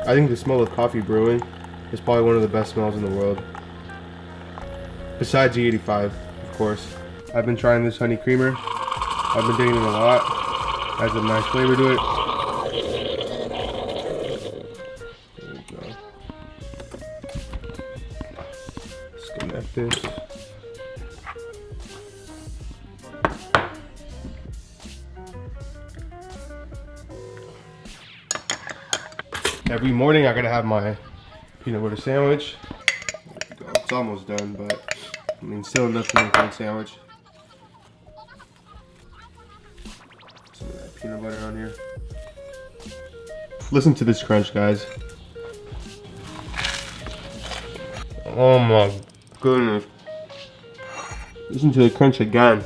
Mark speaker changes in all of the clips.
Speaker 1: I think the smell of coffee brewing is probably one of the best smells in the world. Besides the 85, of course. I've been trying this honey creamer. I've been digging it a lot. Has a nice flavor to it. There we go. Disconnect this. Every morning I gotta have my peanut butter sandwich. It's almost done, but I mean, still enough to make one sandwich. Some of that peanut butter on here. Listen to this crunch, guys. Oh my goodness. Listen to the crunch again.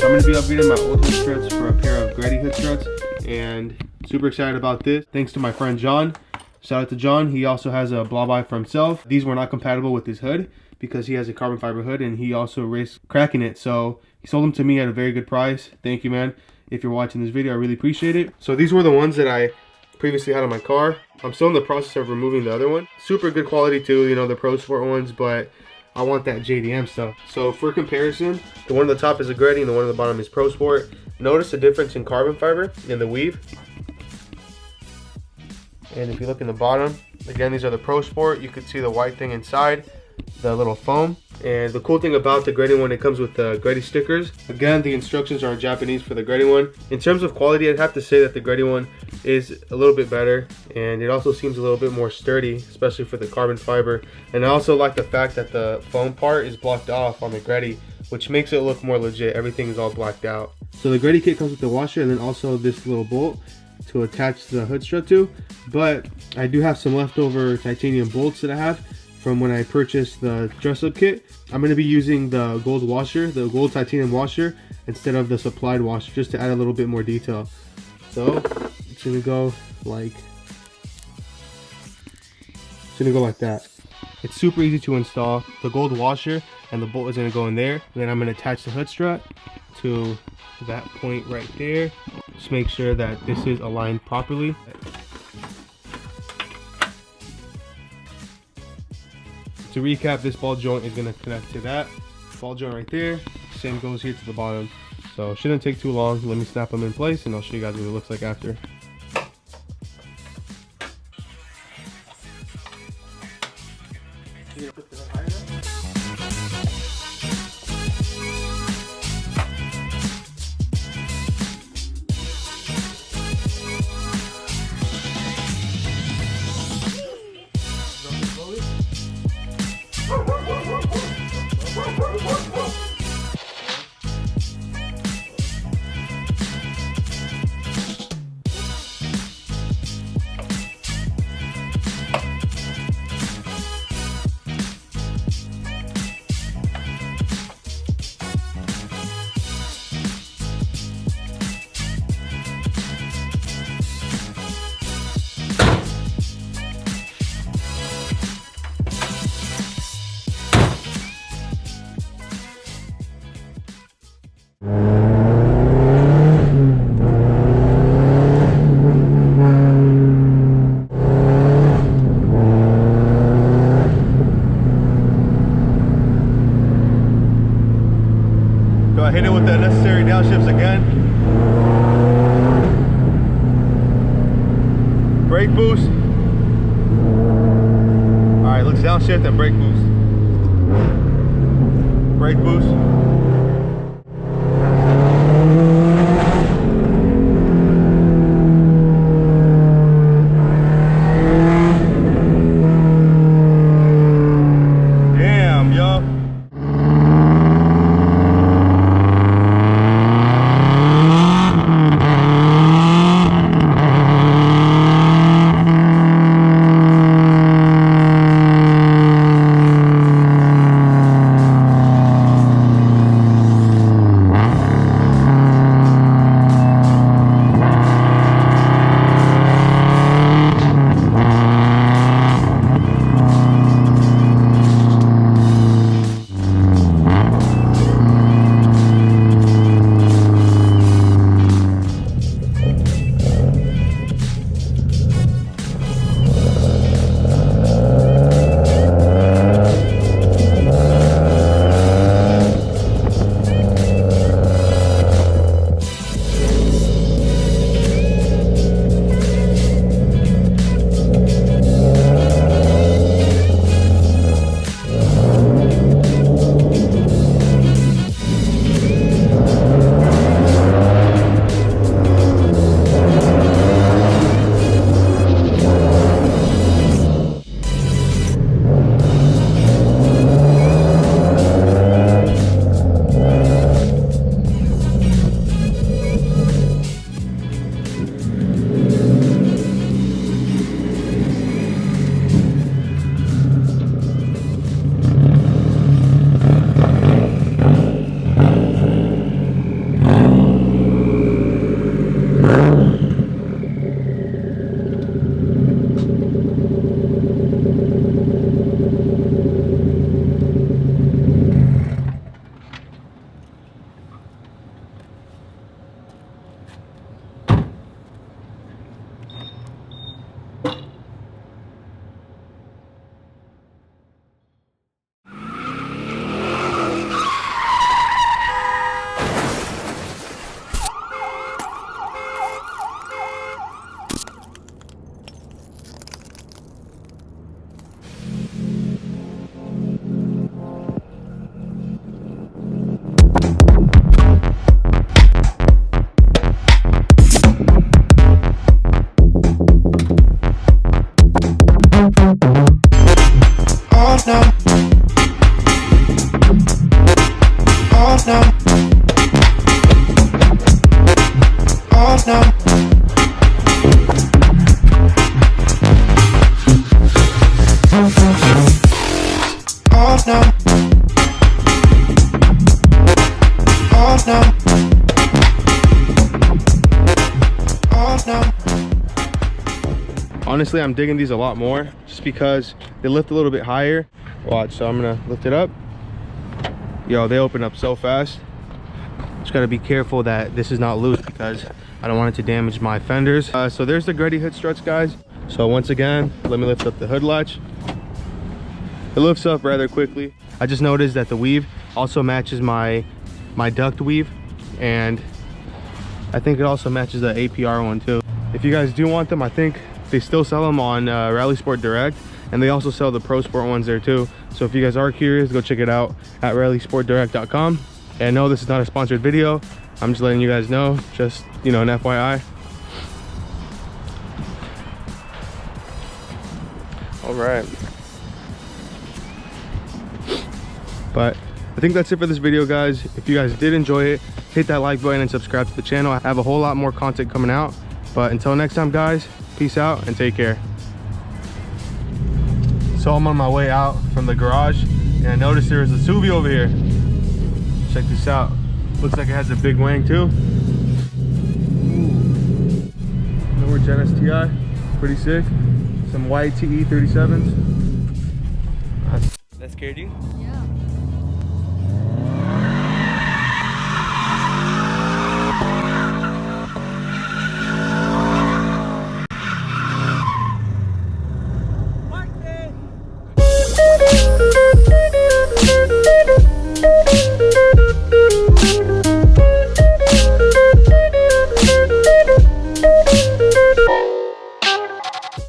Speaker 1: I'm going to be upgrading my old hood struts for a pair of Grady hood struts, and super excited about this. Thanks to my friend John. Shout out to John. He also has a blob eye for himself. These were not compatible with his hood because he has a carbon fiber hood and he also risked cracking it. So he sold them to me at a very good price. Thank you, man. If you're watching this video, I really appreciate it. So these were the ones that I previously had on my car. I'm still in the process of removing the other one. Super good quality too, you know, the Pro Sport ones, but I want that JDM stuff. So for comparison, the one on the top is a Grady and the one on the bottom is Pro Sport. Notice the difference in carbon fiber in the weave. And if you look in the bottom, again, these are the Pro Sport. You could see the white thing inside, the little foam. And the cool thing about the Grady one, it comes with the Grady stickers. Again, the instructions are in Japanese for the Grady one. In terms of quality, I'd have to say that the Grady one is a little bit better, and it also seems a little bit more sturdy, especially for the carbon fiber. And I also like the fact that the foam part is blocked off on the Grady, which makes it look more legit. Everything is all blacked out. So the Grady kit comes with the washer and then also this little bolt to attach the hood strut to. But I do have some leftover titanium bolts that I have from when I purchased the dress-up kit. I'm going to be using the gold washer, the gold titanium washer, instead of the supplied washer, just to add a little bit more detail. So it's going to go like that. It's super easy to install. The gold washer and the bolt is going to go in there. And then I'm going to attach the hood strut to that point right there. Just make sure that this is aligned properly. To recap, this ball joint is going to connect to that ball joint right there. Same goes here to the bottom. So shouldn't take too long. Let me snap them in place and I'll show you guys what it looks like after. Hit it with the necessary downshifts again. Brake boost. Alright, let's downshift and brake boost. Brake boost.
Speaker 2: no. Oh no. Oh no. Oh no. Oh no. Oh no.
Speaker 1: Honestly, I'm digging these a lot more just because they lift a little bit higher. Watch, so I'm gonna lift it up. Yo, they open up so fast. Just gotta be careful that this is not loose because I don't want it to damage my fenders. So there's the Greddy hood struts, guys. So once again, let me lift up the hood latch. It lifts up rather quickly. I just noticed that the weave also matches my duct weave, and I think it also matches the APR one too. If you guys do want them, I think they still sell them on Rally Sport Direct, and they also sell the Pro Sport ones there too. So if you guys are curious, go check it out at rallysportdirect.com. And no, this is not a sponsored video. I'm just letting you guys know, just, you know, an FYI. All right. But I think that's it for this video, guys. If you guys did enjoy it, hit that like button and subscribe to the channel. I have a whole lot more content coming out. But until next time, guys, peace out and take care. So I'm on my way out from the garage, and I noticed there is a Subi over here. Check this out. Looks like it has a big wing too. Lower Gen STI, pretty sick. Some white TE 37s.
Speaker 3: That scared you?
Speaker 4: Yeah.